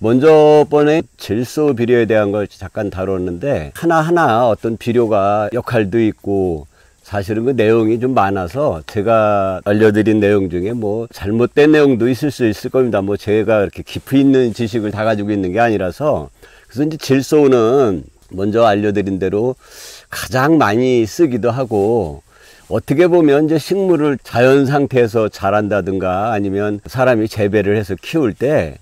먼저 번에 질소 비료에 대한 걸 잠깐 다뤘는데 하나하나 어떤 비료가 역할도 있고 사실은 그 내용이 좀 많아서 제가 알려드린 내용 중에 뭐 잘못된 내용도 있을 수 있을 겁니다. 뭐 제가 이렇게 깊이 있는 지식을 다 가지고 있는 게 아니라서. 그래서 이제 질소는 먼저 알려드린 대로 가장 많이 쓰기도 하고, 어떻게 보면 이제 식물을 자연 상태에서 자란다든가 아니면 사람이 재배를 해서 키울 때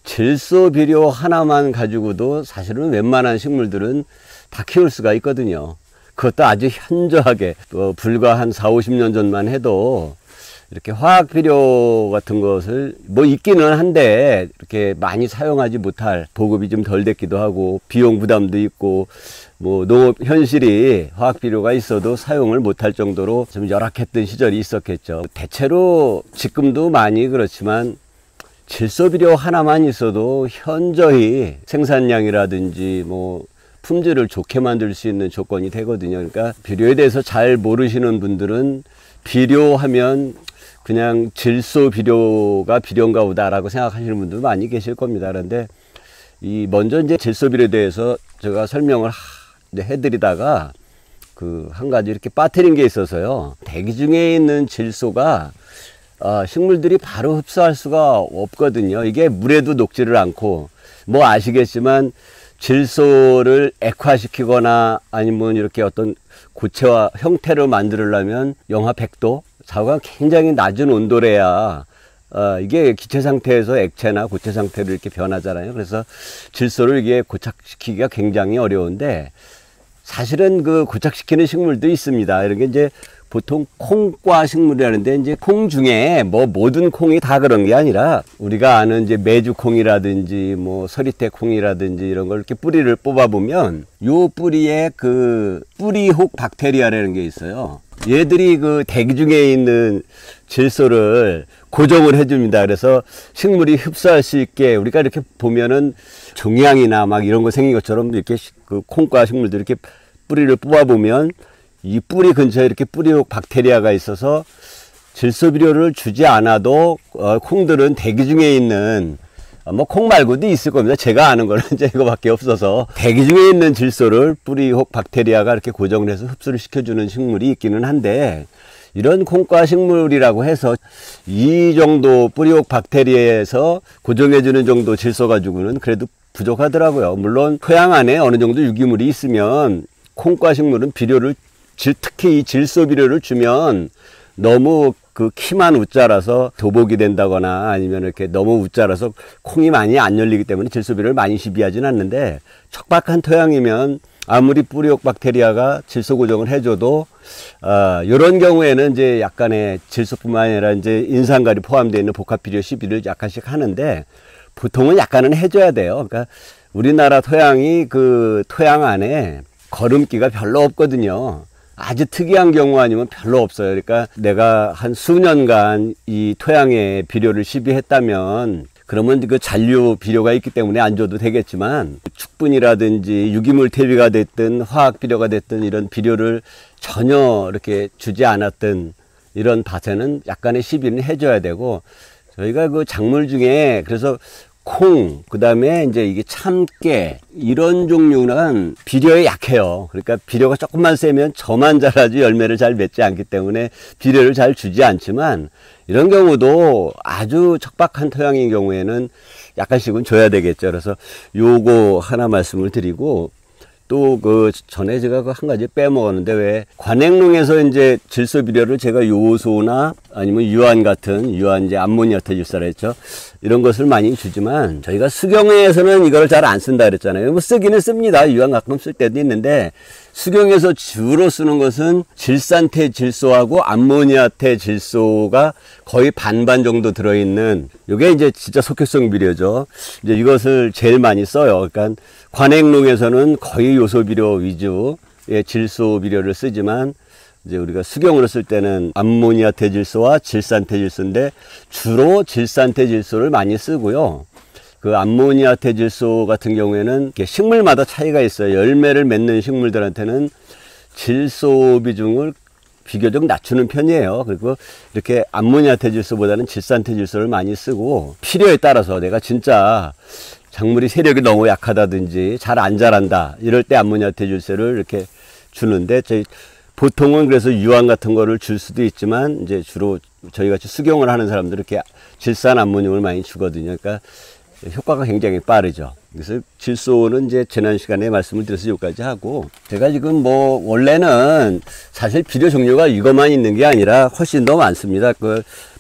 질소 비료 하나만 가지고도 사실은 웬만한 식물들은 다 키울 수가 있거든요. 그것도 아주 현저하게 불과 한 4, 50년 전만 해도 이렇게 화학 비료 같은 것을 뭐 있기는 한데 이렇게 많이 사용하지 못할, 보급이 좀 덜 됐기도 하고 비용 부담도 있고 뭐 농업 현실이 화학 비료가 있어도 사용을 못할 정도로 좀 열악했던 시절이 있었겠죠. 대체로 지금도 많이 그렇지만 질소 비료 하나만 있어도 현저히 생산량이라든지 뭐 품질을 좋게 만들 수 있는 조건이 되거든요. 그러니까 비료에 대해서 잘 모르시는 분들은 비료하면 그냥 질소 비료가 비료인가 보다라고 생각하시는 분들 많이 계실 겁니다. 그런데 먼저 이제 질소 비료에 대해서 제가 설명을 해드리다가 한 가지 이렇게 빠뜨린 게 있어서요. 대기 중에 있는 질소가 식물들이 바로 흡수할 수가 없거든요. 이게 물에도 녹지를 않고, 뭐 아시겠지만 질소를 액화시키거나 아니면 이렇게 어떤 고체화 형태로 만들려면 영하 100도, 자외선 굉장히 낮은 온도래야 이게 기체 상태에서 액체나 고체 상태로 이렇게 변하잖아요. 그래서 질소를 이게 고착시키기가 굉장히 어려운데, 사실은 그 고착시키는 식물도 있습니다. 이런 게 이제 보통 콩과 식물이라는데, 이제 콩 중에 뭐 모든 콩이 다 그런 게 아니라 우리가 아는 이제 메주콩이라든지 뭐 서리태 콩이라든지 이런 걸 이렇게 뿌리를 뽑아 보면 요 뿌리에 그 뿌리혹 박테리아라는 게 있어요. 얘들이 그 대기 중에 있는 질소를 고정을 해줍니다. 그래서 식물이 흡수할 수 있게, 우리가 이렇게 보면은 종양이나 막 이런 거 생긴 것처럼 이렇게 그 콩과 식물들 이렇게 뿌리를 뽑아 보면 이 뿌리 근처에 이렇게 뿌리혹 박테리아가 있어서 질소 비료를 주지 않아도 콩들은 대기 중에 있는, 뭐 콩 말고도 있을 겁니다. 제가 아는 거는 이제 이거밖에 없어서 대기 중에 있는 질소를 뿌리혹 박테리아가 이렇게 고정을 해서 흡수를 시켜주는 식물이 있기는 한데, 이런 콩과 식물이라고 해서 이 정도 뿌리혹 박테리아에서 고정해주는 정도 질소 가지고는 그래도 부족하더라고요. 물론 토양 안에 어느 정도 유기물이 있으면 콩과 식물은 비료를, 특히 이 질소 비료를 주면 너무 그 키만 웃자라서 도복이 된다거나 아니면 이렇게 너무 웃자라서 콩이 많이 안 열리기 때문에 질소 비료를 많이 시비하진 않는데, 척박한 토양이면 아무리 뿌리혹 박테리아가 질소 고정을 해줘도 이런 경우에는 이제 약간의 질소뿐만 아니라 이제 인산갈이 포함되어 있는 복합 비료 시비를 약간씩 하는데, 보통은 약간은 해줘야 돼요. 그러니까 우리나라 토양이 그 토양 안에 거름기가 별로 없거든요. 아주 특이한 경우 아니면 별로 없어요. 그러니까 내가 한 수년간 이 토양에 비료를 시비했다면 그러면 그 잔류 비료가 있기 때문에 안 줘도 되겠지만, 축분이라든지 유기물 퇴비가 됐든 화학 비료가 됐든 이런 비료를 전혀 이렇게 주지 않았던 이런 밭에는 약간의 시비는 해줘야 되고, 저희가 그 작물 중에 그래서 콩, 그 다음에 이제 이게 참깨, 이런 종류는 비료에 약해요. 그러니까 비료가 조금만 세면 저만 자라지 열매를 잘 맺지 않기 때문에 비료를 잘 주지 않지만, 이런 경우도 아주 척박한 토양인 경우에는 약간씩은 줘야 되겠죠. 그래서 요거 하나 말씀을 드리고, 또 그 전에 제가 그 한 가지 빼먹었는데, 왜 관행농에서 이제 질소 비료를 제가 요소나 아니면 유한 같은, 유한 이제 암모니아태 질소라 했죠. 이런 것을 많이 주지만 저희가 수경에서는 이걸 잘 안 쓴다 그랬잖아요. 뭐 쓰기는 씁니다. 유한 가끔 쓸 때도 있는데, 수경에서 주로 쓰는 것은 질산태 질소하고 암모니아태 질소가 거의 반반 정도 들어있는, 이게 이제 진짜 속효성 비료죠. 이제 이것을 제일 많이 써요. 그러니까 관행농에서는 거의 요소 비료 위주의 질소 비료를 쓰지만, 이제 우리가 수경으로 쓸 때는 암모니아태 질소와 질산태 질소인데 주로 질산태 질소를 많이 쓰고요. 그 암모니아태 질소 같은 경우에는 식물마다 차이가 있어요. 열매를 맺는 식물들한테는 질소 비중을 비교적 낮추는 편이에요. 그리고 이렇게 암모니아태 질소보다는 질산태 질소를 많이 쓰고, 필요에 따라서 내가 진짜 작물이 세력이 너무 약하다든지 잘 안 자란다 이럴 때 암모니아 대줄세를 이렇게 주는데 보통은 그래서 유황 같은 거를 줄 수도 있지만 이제 주로 저희 같이 수경을 하는 사람들 이렇게 질산 암모늄을 많이 주거든요. 그러니까 효과가 굉장히 빠르죠. 그래서 질소는 이제 지난 시간에 말씀을 드려서 여기까지 하고, 제가 지금 뭐 원래는 사실 비료 종류가 이것만 있는 게 아니라 훨씬 더 많습니다.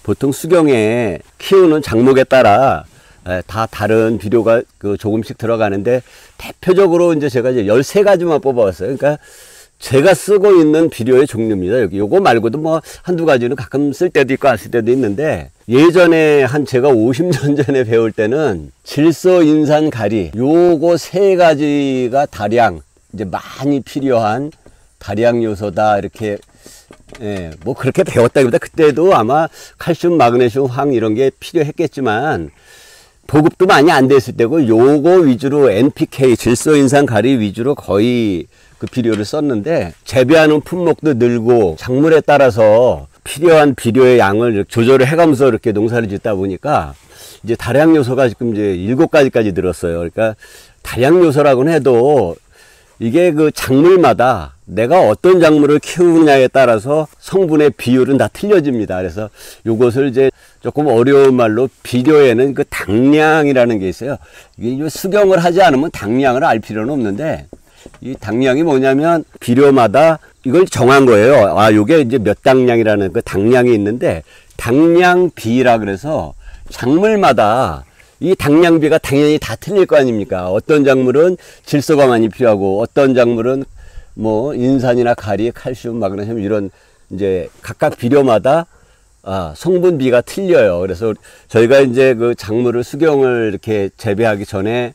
보통 수경에 키우는 작목에 따라 다 다른 비료가 조금씩 들어가는데, 대표적으로 이제 제가 이제 13가지만 뽑아왔어요. 그러니까 제가 쓰고 있는 비료의 종류입니다. 여기 요거 말고도 뭐 한두 가지는 가끔 쓸 때도 있고 안 쓸 때도 있는데, 예전에 제가 50년 전에 배울 때는 질소, 인산, 가리 요거 3가지가 다량 이제 많이 필요한 다량 요소다 이렇게, 뭐 그렇게 배웠다기보다 그때도 아마 칼슘, 마그네슘, 황 이런 게 필요했겠지만 보급도 많이 안 됐을 때고, 요거 위주로 NPK, 질소, 인산, 가리 위주로 거의 그 비료를 썼는데, 재배하는 품목도 늘고 작물에 따라서 필요한 비료의 양을 조절을 해가면서 이렇게 농사를 짓다 보니까 이제 다량 요소가 지금 이제 7가지까지 늘었어요. 그러니까 다량 요소라고는 해도 이게 그 작물마다 내가 어떤 작물을 키우느냐에 따라서 성분의 비율은 다 틀려집니다. 그래서 요것을 이제 조금 어려운 말로 비료에는 그 당량이라는 게 있어요. 이게 수경을 하지 않으면 당량을 알 필요는 없는데, 이 당량이 뭐냐면 비료마다 이걸 정한 거예요. 요게 이제 몇 당량이라는 그 당량이 있는데, 당량비라 그래서 작물마다 이 당량비가 당연히 다 틀릴 거 아닙니까? 어떤 작물은 질소가 많이 필요하고, 어떤 작물은 뭐 인산이나 가리, 칼슘, 마그네슘 이런 이제 각각 비료마다 성분비가 틀려요. 그래서 저희가 이제 그 작물을 수경을 이렇게 재배하기 전에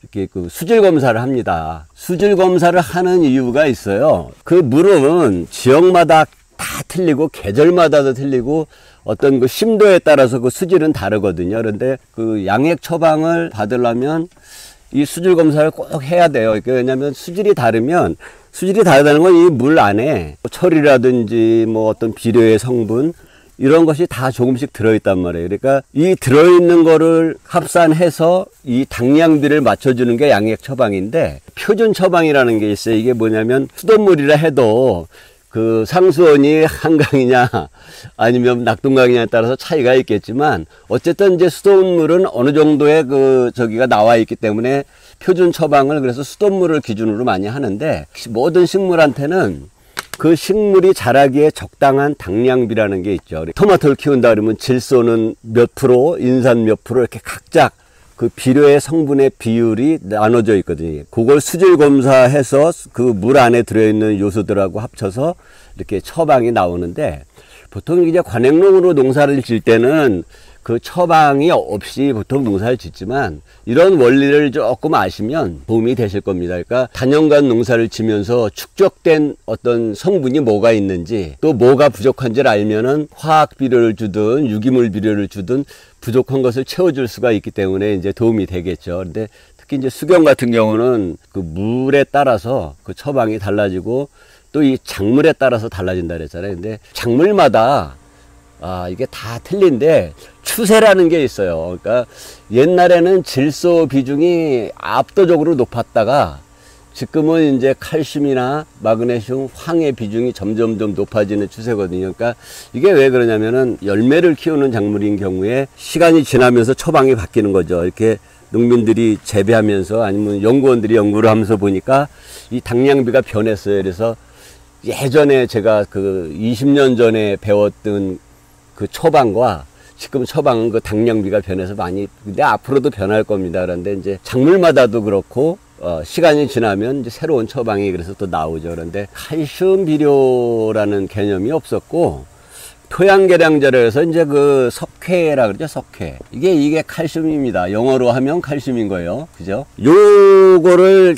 이렇게 그 수질 검사를 합니다. 수질 검사를 하는 이유가 있어요. 그 물은 지역마다 다 틀리고 계절마다도 틀리고 어떤 그 심도에 따라서 그 수질은 다르거든요. 그런데 그 양액 처방을 받으려면 이 수질 검사를 꼭 해야 돼요. 왜냐하면 수질이 다르면, 수질이 다르다는 건 이 물 안에 철이라든지 뭐 어떤 비료의 성분 이런 것이 다 조금씩 들어있단 말이에요. 그러니까 이 들어있는 거를 합산해서 이 당량비를 맞춰주는 게 양액 처방인데, 표준 처방이라는 게 있어요. 이게 뭐냐면 수돗물이라 해도 그 상수원이 한강이냐 아니면 낙동강이냐에 따라서 차이가 있겠지만, 어쨌든 이제 수돗물은 어느 정도의 저기가 나와 있기 때문에 표준 처방을 그래서 수돗물을 기준으로 많이 하는데, 모든 식물한테는 그 식물이 자라기에 적당한 당량비라는 게 있죠. 토마토를 키운다 그러면 질소는 몇 프로, 인산 몇 프로 이렇게 각각 그 비료의 성분의 비율이 나눠져 있거든요. 그걸 수질 검사해서 그 물 안에 들어있는 요소들하고 합쳐서 이렇게 처방이 나오는데, 보통 이제 관행농으로 농사를 질 때는 그 처방이 없이 보통 농사를 짓지만, 이런 원리를 조금 아시면 도움이 되실 겁니다. 그러니까 단연간 농사를 지면서 축적된 어떤 성분이 뭐가 있는지, 또 뭐가 부족한지를 알면은 화학 비료를 주든 유기물 비료를 주든 부족한 것을 채워줄 수가 있기 때문에 이제 도움이 되겠죠. 근데 특히 이제 수경 같은 경우는 그 물에 따라서 그 처방이 달라지고, 또 이 작물에 따라서 달라진다 그랬잖아요. 근데 작물마다 이게 다 틀린데 추세라는 게 있어요. 그러니까 옛날에는 질소 비중이 압도적으로 높았다가 지금은 이제 칼슘이나 마그네슘, 황의 비중이 점점점 높아지는 추세거든요. 그러니까 이게 왜 그러냐면은 열매를 키우는 작물인 경우에 시간이 지나면서 처방이 바뀌는 거죠. 이렇게 농민들이 재배하면서 아니면 연구원들이 연구를 하면서 보니까 이 당량비가 변했어요. 그래서 예전에 제가 그 20년 전에 배웠던 그 처방과 지금 처방은 그 당량비가 변해서 많이, 근데 앞으로도 변할 겁니다. 그런데 이제 작물마다도 그렇고 시간이 지나면 이제 새로운 처방이 그래서 또 나오죠. 그런데 칼슘 비료라는 개념이 없었고, 토양계량제로해서 이제 그 석회라 그러죠. 석회. 이게 칼슘입니다. 영어로 하면 칼슘인 거예요. 그죠? 요거를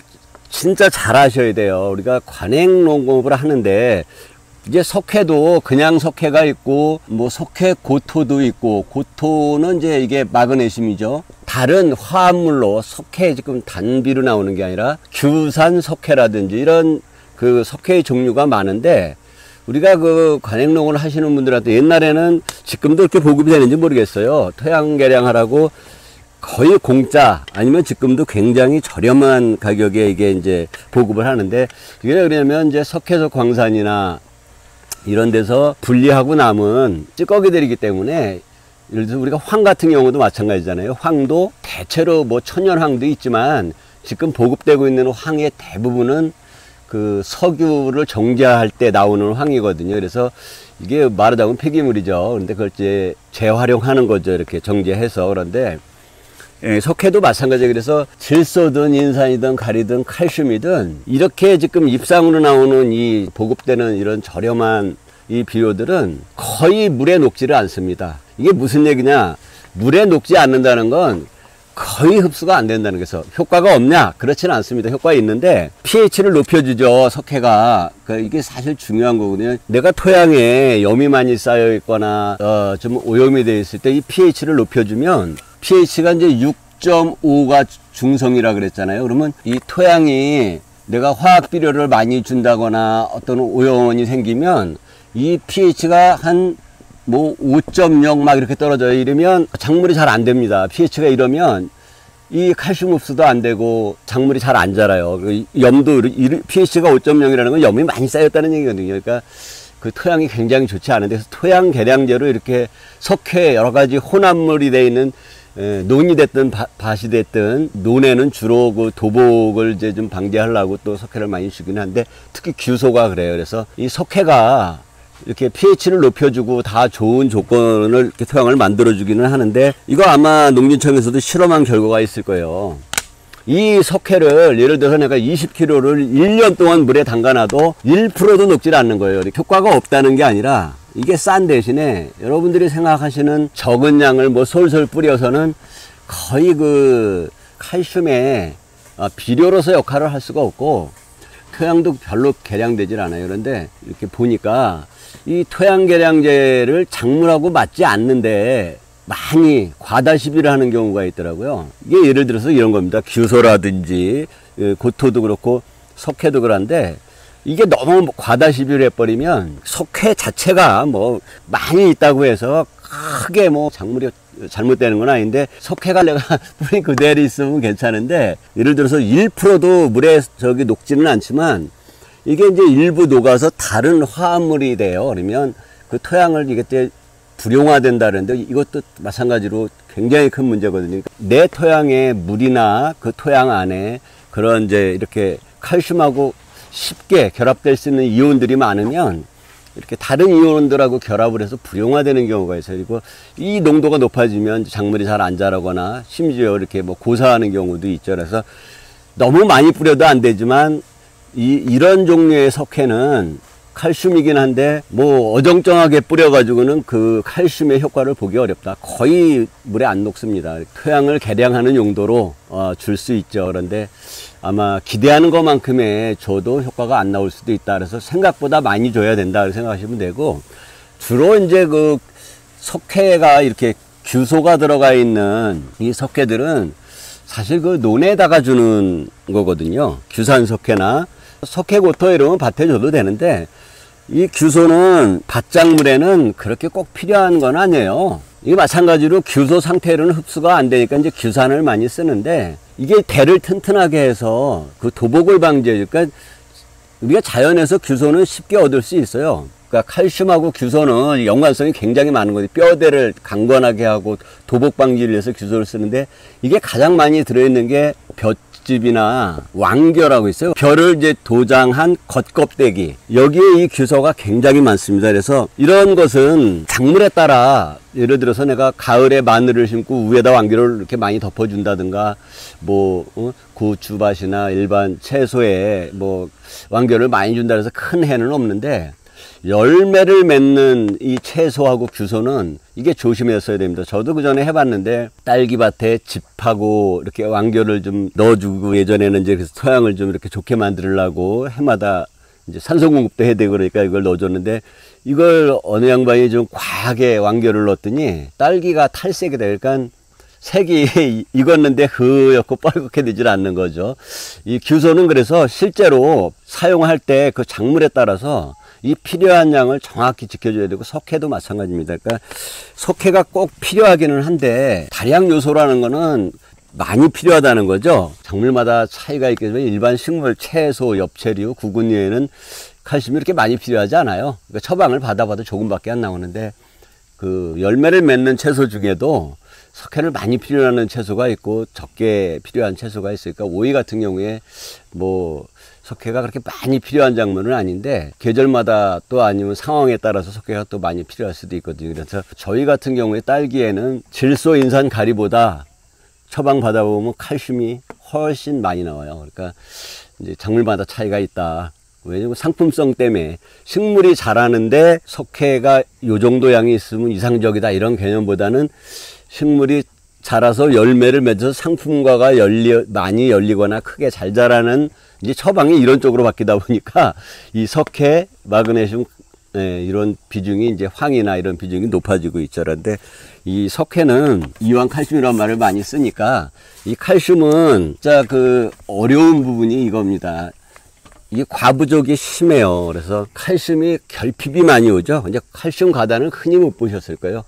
진짜 잘 하셔야 돼요. 우리가 관행농업을 하는데, 이제 석회도 그냥 석회가 있고, 뭐 석회 고토도 있고, 고토는 이제 이게 마그네슘이죠. 다른 화합물로 석회 지금 단비로 나오는 게 아니라 규산 석회라든지 이런 그 석회의 종류가 많은데, 우리가 그 관행농을 하시는 분들한테 옛날에는, 지금도 이렇게 보급이 되는지 모르겠어요. 토양 개량하라고 거의 공짜 아니면 지금도 굉장히 저렴한 가격에 이게 이제 보급을 하는데, 이게 왜 그러냐면 이제 석회석 광산이나 이런 데서 분리하고 남은 찌꺼기들이기 때문에, 예를 들어서 우리가 황 같은 경우도 마찬가지잖아요. 황도 대체로 뭐 천연황도 있지만 지금 보급되고 있는 황의 대부분은 그 석유를 정제할 때 나오는 황이거든요. 그래서 이게 말하자면 폐기물이죠. 그런데 그걸 이제 재활용하는 거죠. 이렇게 정제해서. 그런데 석회도 마찬가지예요. 그래서 질소든 인산이든 가리든 칼슘이든 이렇게 지금 입상으로 나오는 이 보급되는 이런 저렴한 이 비료들은 거의 물에 녹지를 않습니다. 이게 무슨 얘기냐? 물에 녹지 않는다는 건 거의 흡수가 안 된다는 거죠. 효과가 없냐? 그렇지는 않습니다. 효과가 있는데 pH를 높여주죠. 석회가. 그러니까 이게 사실 중요한 거거든요. 내가 토양에 염이 많이 쌓여 있거나 좀 오염이 되어 있을 때 이 pH를 높여주면, pH가 이제 6.5가 중성이라 그랬잖아요. 그러면 이 토양이 내가 화학 비료를 많이 준다거나 어떤 오염원이 생기면 이 pH가 한 뭐 5.0 막 이렇게 떨어져요. 이러면 작물이 잘 안 됩니다. pH가 이러면 이 칼슘 흡수도 안 되고 작물이 잘 안 자라요. 염도, pH가 5.0이라는 건 염이 많이 쌓였다는 얘기거든요. 그러니까 그 토양이 굉장히 좋지 않은데, 그래서 토양 개량제로 이렇게 석회 여러 가지 혼합물이 되어 있는, 논이 됐든 밭이 됐든, 논에는 주로 그 도복을 이제 좀 방지하려고 또 석회를 많이 주긴 한데, 특히 규소가 그래요. 그래서 이 석회가 이렇게 pH를 높여주고 다 좋은 조건을 이렇게 토양을 만들어주기는 하는데, 이거 아마 농진청에서도 실험한 결과가 있을 거예요. 이 석회를 예를 들어서 내가 20kg를 1년 동안 물에 담가놔도 1%도 녹질 않는 거예요. 효과가 없다는 게 아니라, 이게 싼 대신에 여러분들이 생각하시는 적은 양을 뭐 솔솔 뿌려서는 거의 그 칼슘의 비료로서 역할을 할 수가 없고, 토양도 별로 개량되질 않아요. 그런데 이렇게 보니까 이 토양 개량제를 작물하고 맞지 않는데 많이 과다 시비를 하는 경우가 있더라고요. 이게 예를 들어서 이런 겁니다. 규소라든지 고토도 그렇고 석회도 그런데, 이게 너무 과다 시비를 해버리면 석회 자체가 뭐 많이 있다고 해서 크게 뭐 작물이 잘못되는 건 아닌데, 석회가 내가 뿌리 그대로 있으면 괜찮은데, 예를 들어서 1%도 물에 녹지는 않지만 이게 이제 일부 녹아서 다른 화합물이 돼요. 그러면 그 토양을 이게 불용화된다는데, 이것도 마찬가지로 굉장히 큰 문제거든요. 내 토양에 물이나 그 토양 안에 그런 이제 이렇게 칼슘하고 쉽게 결합될 수 있는 이온들이 많으면 이렇게 다른 이온들하고 결합을 해서 불용화되는 경우가 있어요. 그리고 이 농도가 높아지면 작물이 잘 안 자라거나 심지어 이렇게 뭐 고사하는 경우도 있죠. 그래서 너무 많이 뿌려도 안 되지만 이런 종류의 석회는 칼슘이긴 한데 뭐 어정쩡하게 뿌려가지고는 그 칼슘의 효과를 보기 어렵다. 거의 물에 안 녹습니다. 토양을 개량하는 용도로 줄 수 있죠. 그런데 아마 기대하는 것만큼의 줘도 효과가 안 나올 수도 있다. 그래서 생각보다 많이 줘야 된다 생각하시면 되고, 주로 이제 그 석회가 이렇게 규소가 들어가 있는 이 석회들은 사실 그 논에다가 주는 거거든요. 규산석회나 석회고토 이러면 밭에 줘도 되는데, 이 규소는 밭작물에는 그렇게 꼭 필요한 건 아니에요. 이게 마찬가지로 규소 상태로는 흡수가 안 되니까 이제 규산을 많이 쓰는데, 이게 대를 튼튼하게 해서 그 도복을 방지해. 그러니까 우리가 자연에서 규소는 쉽게 얻을 수 있어요. 그러니까 칼슘하고 규소는 연관성이 굉장히 많은 거죠. 뼈대를 강건하게 하고 도복 방지를 위해서 규소를 쓰는데, 이게 가장 많이 들어있는 게 볏짚이나 왕겨라고 있어요. 벼를 이제 도장한 겉껍데기, 여기에 이 규소가 굉장히 많습니다. 그래서 이런 것은 작물에 따라, 예를 들어서 내가 가을에 마늘을 심고 위에다 왕겨를 이렇게 많이 덮어준다든가, 뭐 고추밭이나 일반 채소에 뭐 왕겨를 많이 준다 해서 큰 해는 없는데, 열매를 맺는 이 채소하고 규소는 이게 조심했어야 됩니다. 저도 그 전에 해봤는데, 딸기밭에 짚하고 이렇게 왕겨를 좀 넣어주고, 예전에는 이제 그래서 토양을 좀 이렇게 좋게 만들려고 해마다 이제 산소 공급도 해야 되고 그러니까 이걸 넣어줬는데, 이걸 어느 양반이 좀 과하게 왕겨를 넣었더니 딸기가 탈색이 돼요. 그러니까 색이 익었는데 흐옇고 뻘겋게 되질 않는 거죠. 이 규소는 그래서 실제로 사용할 때 그 작물에 따라서 이 필요한 양을 정확히 지켜줘야 되고, 석회도 마찬가지입니다. 그러니까 석회가 꼭 필요하기는 한데 다량 요소라는 거는 많이 필요하다는 거죠. 작물마다 차이가 있겠지만 일반 식물, 채소, 엽채류, 구근류에는 칼슘이 이렇게 많이 필요하지 않아요. 그러니까 처방을 받아봐도 조금밖에 안 나오는데, 그 열매를 맺는 채소 중에도 석회를 많이 필요하는 채소가 있고 적게 필요한 채소가 있으니까, 오이 같은 경우에 뭐 석회가 그렇게 많이 필요한 작물은 아닌데 계절마다 또 아니면 상황에 따라서 석회가 또 많이 필요할 수도 있거든요. 그래서 저희 같은 경우에 딸기에는 질소 인산 가리보다 처방 받아보면 칼슘이 훨씬 많이 나와요. 그러니까 이제 작물마다 차이가 있다. 왜냐면 상품성 때문에 식물이 자라는데 석회가 요 정도 양이 있으면 이상적이다, 이런 개념보다는 식물이 자라서 열매를 맺어서 상품과가 많이 열리거나 크게 잘 자라는 이제 처방이 이런 쪽으로 바뀌다 보니까 이 석회, 마그네슘, 이런 비중이 이제 황이나 이런 비중이 높아지고 있죠. 그런데 이 석회는 이완 칼슘이라는 말을 많이 쓰니까, 이 칼슘은 진짜 그 어려운 부분이 이겁니다. 이게 과부족이 심해요. 그래서 칼슘이 결핍이 많이 오죠. 이제 칼슘 과다는 흔히 못 보셨을 거예요.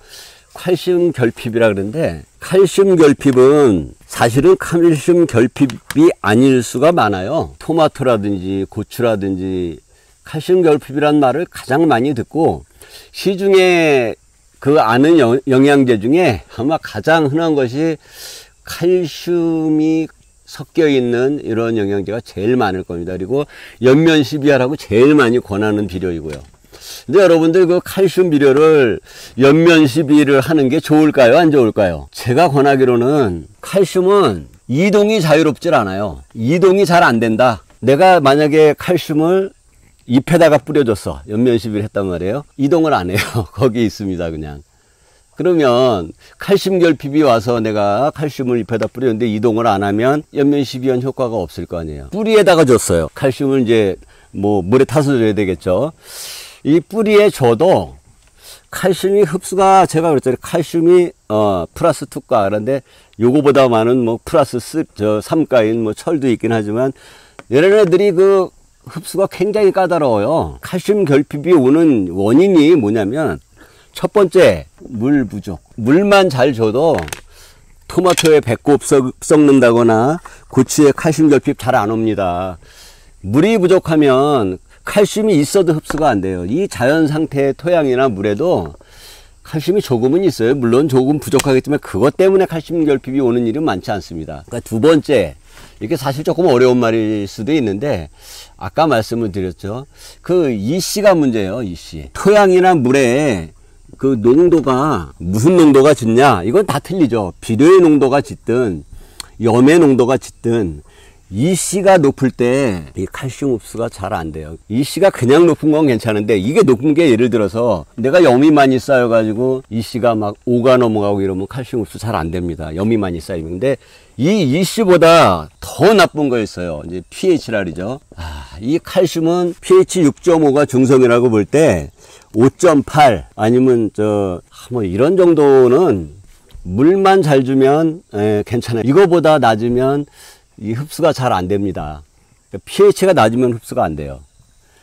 칼슘 결핍이라 그러는데, 칼슘 결핍은 사실은 칼슘 결핍이 아닐 수가 많아요. 토마토라든지 고추라든지 칼슘 결핍이란 말을 가장 많이 듣고, 시중에 그 아는 영양제 중에 아마 가장 흔한 것이 칼슘이 섞여 있는 이런 영양제가 제일 많을 겁니다. 그리고 연면 12알하고 제일 많이 권하는 비료이고요. 근데 여러분들 그 칼슘 비료를 연면 12를 하는 게 좋을까요? 안 좋을까요? 제가 권하기로는 칼슘은 이동이 자유롭질 않아요. 이동이 잘 안 된다. 내가 만약에 칼슘을 잎에다가 뿌려줬어. 연면 12를 했단 말이에요. 이동을 안 해요. 거기 있습니다, 그냥. 그러면 칼슘 결핍이 와서 내가 칼슘을 잎에다 뿌렸는데 이동을 안 하면 연면 12한 효과가 없을 거 아니에요. 뿌리에다가 줬어요. 칼슘을 이제 뭐 물에 타서 줘야 되겠죠. 이 뿌리에 줘도 칼슘이 흡수가, 제가 그랬잖아요. 칼슘이 플러스 2가, 그런데 요거보다 많은 뭐 플러스 3가인 뭐 철도 있긴 하지만, 얘네들이 그 흡수가 굉장히 까다로워요. 칼슘 결핍이 오는 원인이 뭐냐면, 첫 번째, 물 부족. 물만 잘 줘도 토마토에 배꼽 썩는다거나 고추에 칼슘 결핍 잘 안 옵니다. 물이 부족하면 칼슘이 있어도 흡수가 안 돼요. 이 자연 상태의 토양이나 물에도 칼슘이 조금은 있어요. 물론 조금 부족하겠지만 그것 때문에 칼슘 결핍이 오는 일은 많지 않습니다. 그러니까 두 번째, 이게 사실 조금 어려운 말일 수도 있는데, 아까 말씀을 드렸죠. 그 이씨가 문제예요. 이씨. 토양이나 물에 그 농도가 무슨 농도가 짙냐, 이건 다 틀리죠. 비료의 농도가 짙든 염의 농도가 짙든 이씨가 높을 때 이 칼슘 흡수가 잘 안 돼요. 이씨가 그냥 높은 건 괜찮은데, 이게 높은 게 예를 들어서 내가 염이 많이 쌓여 가지고 이씨가 막 5가 넘어가고 이러면 칼슘 흡수 잘 안 됩니다. 염이 많이 쌓이면. 근데 이 이씨보다 더 나쁜 거 있어요. 이제 pH랄이죠. 이 칼슘은 pH 6.5가 중성이라고 볼 때 5.8 아니면 뭐 이런 정도는 물만 잘 주면 괜찮아요. 이거보다 낮으면 이 흡수가 잘 안 됩니다. pH가 낮으면 흡수가 안 돼요.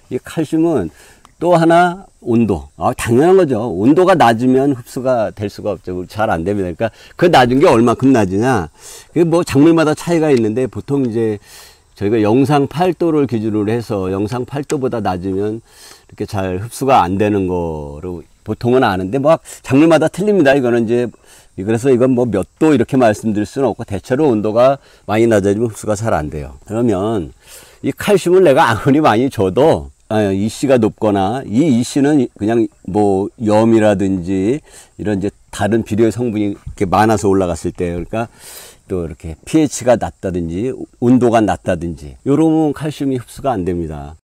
이 칼슘은 또 하나 온도. 당연한 거죠. 온도가 낮으면 흡수가 될 수가 없죠. 잘 안 됩니다. 그러니까 그 낮은 게 얼마큼 낮으냐. 그게 뭐 작물마다 차이가 있는데, 보통 이제 저희가 영상 8도를 기준으로 해서 영상 8도보다 낮으면 이렇게 잘 흡수가 안 되는 거로 보통은 아는데, 뭐 작물마다 틀립니다. 이거는 이제, 그래서 이건 뭐 몇 도 이렇게 말씀드릴 수는 없고, 대체로 온도가 많이 낮아지면 흡수가 잘 안 돼요. 그러면 이 칼슘을 내가 아무리 많이 줘도 이씨가 높거나, 이 이씨는 그냥 뭐 염이라든지 이런 이제 다른 비료의 성분이 이렇게 많아서 올라갔을 때, 그러니까 또 이렇게 pH가 낮다든지 온도가 낮다든지, 이러면 칼슘이 흡수가 안 됩니다.